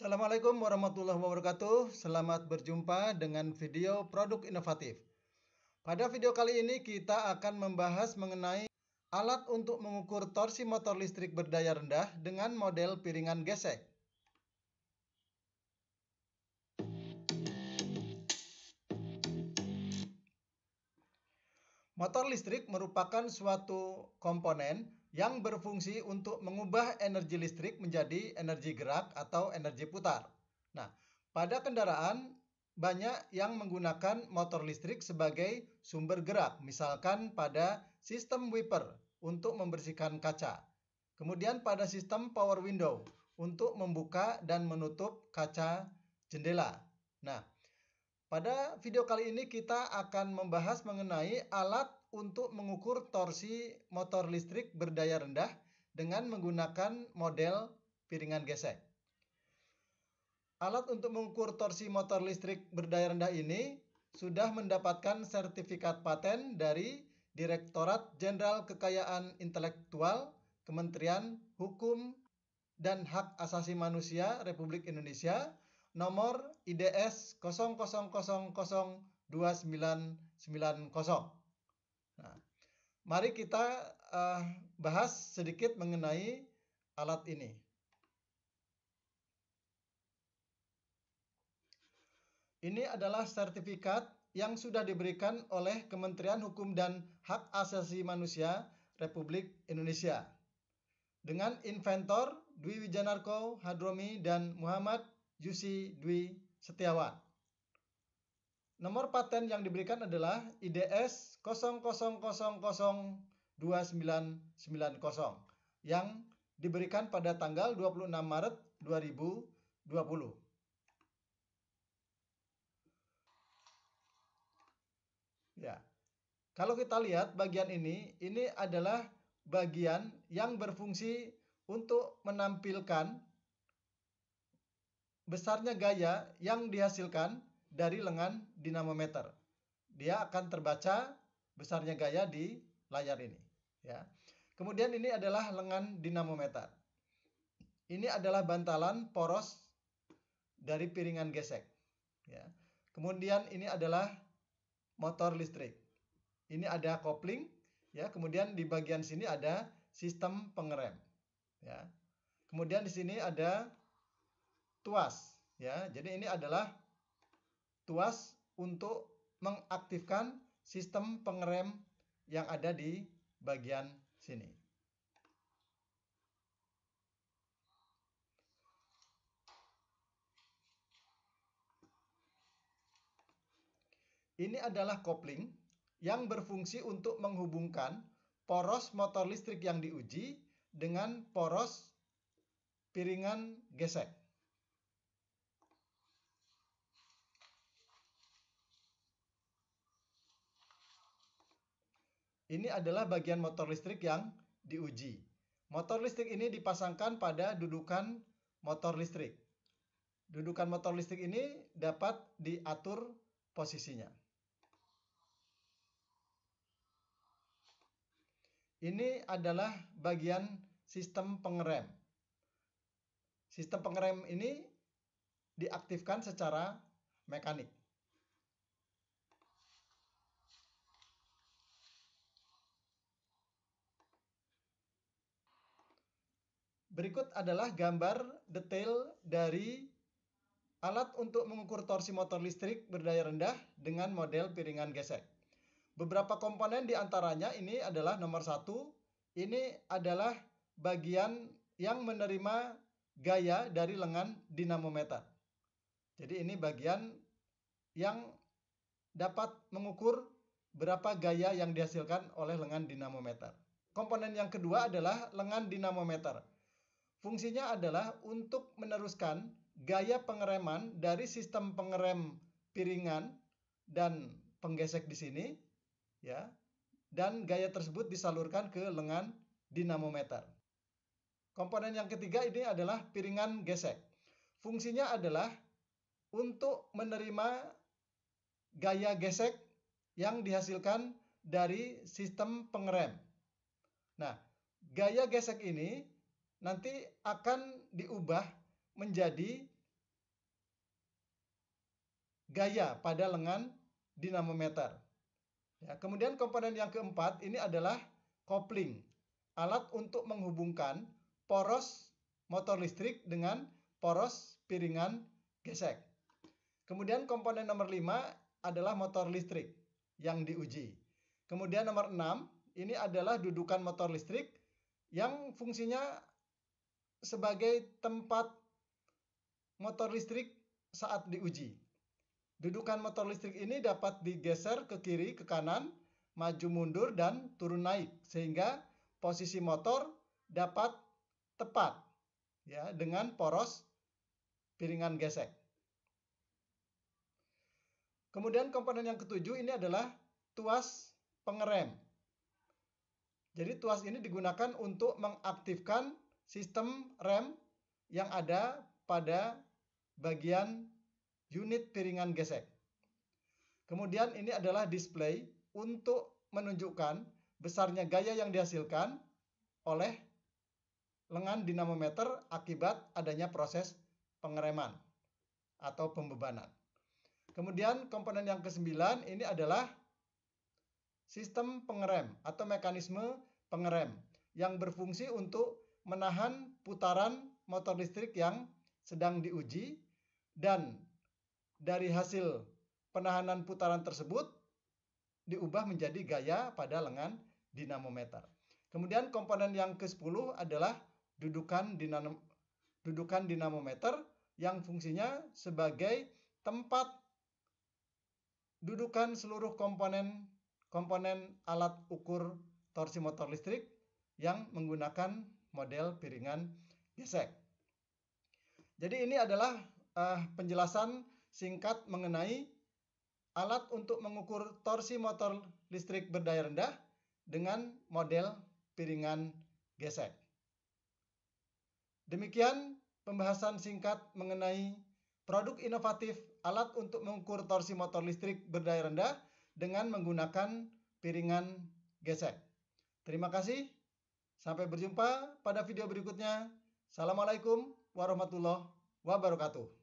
Assalamualaikum warahmatullahi wabarakatuh. Selamat berjumpa dengan video produk inovatif. Pada video kali ini kita akan membahas mengenai alat untuk mengukur torsi motor listrik berdaya rendah dengan model piringan gesek. Motor listrik merupakan suatu komponen yang berfungsi untuk mengubah energi listrik menjadi energi gerak atau energi putar. Nah, pada kendaraan banyak yang menggunakan motor listrik sebagai sumber gerak, misalkan pada sistem wiper untuk membersihkan kaca. Kemudian pada sistem power window untuk membuka dan menutup kaca jendela. Nah, pada video kali ini kita akan membahas mengenai alat untuk mengukur torsi motor listrik berdaya rendah dengan menggunakan model piringan gesek. Alat untuk mengukur torsi motor listrik berdaya rendah ini sudah mendapatkan sertifikat paten dari Direktorat Jenderal Kekayaan Intelektual, Kementerian Hukum dan Hak Asasi Manusia Republik Indonesia, nomor IDS 00002990. Nah, mari kita bahas sedikit mengenai alat ini. Ini adalah sertifikat yang sudah diberikan oleh Kementerian Hukum dan Hak Asasi Manusia Republik Indonesia dengan inventor Dwi Wijanarko Hadromi dan Muhammad Yusi Dwi Setiawan. Nomor paten yang diberikan adalah IDS 00002990 yang diberikan pada tanggal 26 Maret 2020. Ya. Kalau kita lihat bagian ini adalah bagian yang berfungsi untuk menampilkan besarnya gaya yang dihasilkan dari lengan dinamometer. Dia akan terbaca besarnya gaya di layar ini. Ya. Kemudian ini adalah lengan dinamometer. Ini adalah bantalan poros dari piringan gesek. Ya. Kemudian ini adalah motor listrik. Ini ada kopling, ya. Kemudian di bagian sini ada sistem pengerem, ya. Kemudian di sini ada tuas, ya. Jadi ini adalah tuas untuk mengaktifkan sistem pengerem yang ada di bagian sini. Ini adalah kopling yang berfungsi untuk menghubungkan poros motor listrik yang diuji dengan poros piringan gesek. Ini adalah bagian motor listrik yang diuji. Motor listrik ini dipasangkan pada dudukan motor listrik. Dudukan motor listrik ini dapat diatur posisinya. Ini adalah bagian sistem pengerem. Sistem pengerem ini diaktifkan secara mekanik. Berikut adalah gambar detail dari alat untuk mengukur torsi motor listrik berdaya rendah dengan model piringan gesek. Beberapa komponen diantaranya ini adalah nomor 1, ini adalah bagian yang menerima gaya dari lengan dinamometer. Jadi ini bagian yang dapat mengukur berapa gaya yang dihasilkan oleh lengan dinamometer. Komponen yang kedua adalah lengan dinamometer. Fungsinya adalah untuk meneruskan gaya pengereman dari sistem pengerem piringan dan penggesek di sini, ya, dan gaya tersebut disalurkan ke lengan dinamometer. Komponen yang ketiga ini adalah piringan gesek. Fungsinya adalah untuk menerima gaya gesek yang dihasilkan dari sistem pengerem. Nah, gaya gesek ini nanti akan diubah menjadi gaya pada lengan dinamometer. Ya, kemudian komponen yang keempat ini adalah kopling, alat untuk menghubungkan poros motor listrik dengan poros piringan gesek. Kemudian komponen nomor 5 adalah motor listrik yang diuji. Kemudian nomor 6 ini adalah dudukan motor listrik yang fungsinya sebagai tempat motor listrik saat diuji. Dudukan motor listrik ini dapat digeser ke kiri, ke kanan, maju mundur, dan turun naik sehingga posisi motor dapat tepat ya dengan poros piringan gesek. Kemudian komponen yang ketujuh ini adalah tuas pengerem. Jadi tuas ini digunakan untuk mengaktifkan sistem rem yang ada pada bagian unit piringan gesek. Kemudian ini adalah display untuk menunjukkan besarnya gaya yang dihasilkan oleh lengan dinamometer akibat adanya proses pengereman atau pembebanan. Kemudian komponen yang ke-9 ini adalah sistem pengerem atau mekanisme pengerem yang berfungsi untuk menahan putaran motor listrik yang sedang diuji, dan dari hasil penahanan putaran tersebut diubah menjadi gaya pada lengan dinamometer. Kemudian komponen yang ke-10 adalah dudukan dinamometer yang fungsinya sebagai tempat dudukan seluruh komponen alat ukur torsi motor listrik yang menggunakan model piringan gesek. Jadi ini adalah penjelasan singkat mengenai alat untuk mengukur torsi motor listrik berdaya rendah dengan model piringan gesek. Demikian pembahasan singkat mengenai produk inovatif alat untuk mengukur torsi motor listrik berdaya rendah dengan menggunakan piringan gesek. Terima kasih. Sampai berjumpa pada video berikutnya. Assalamualaikum warahmatullahi wabarakatuh.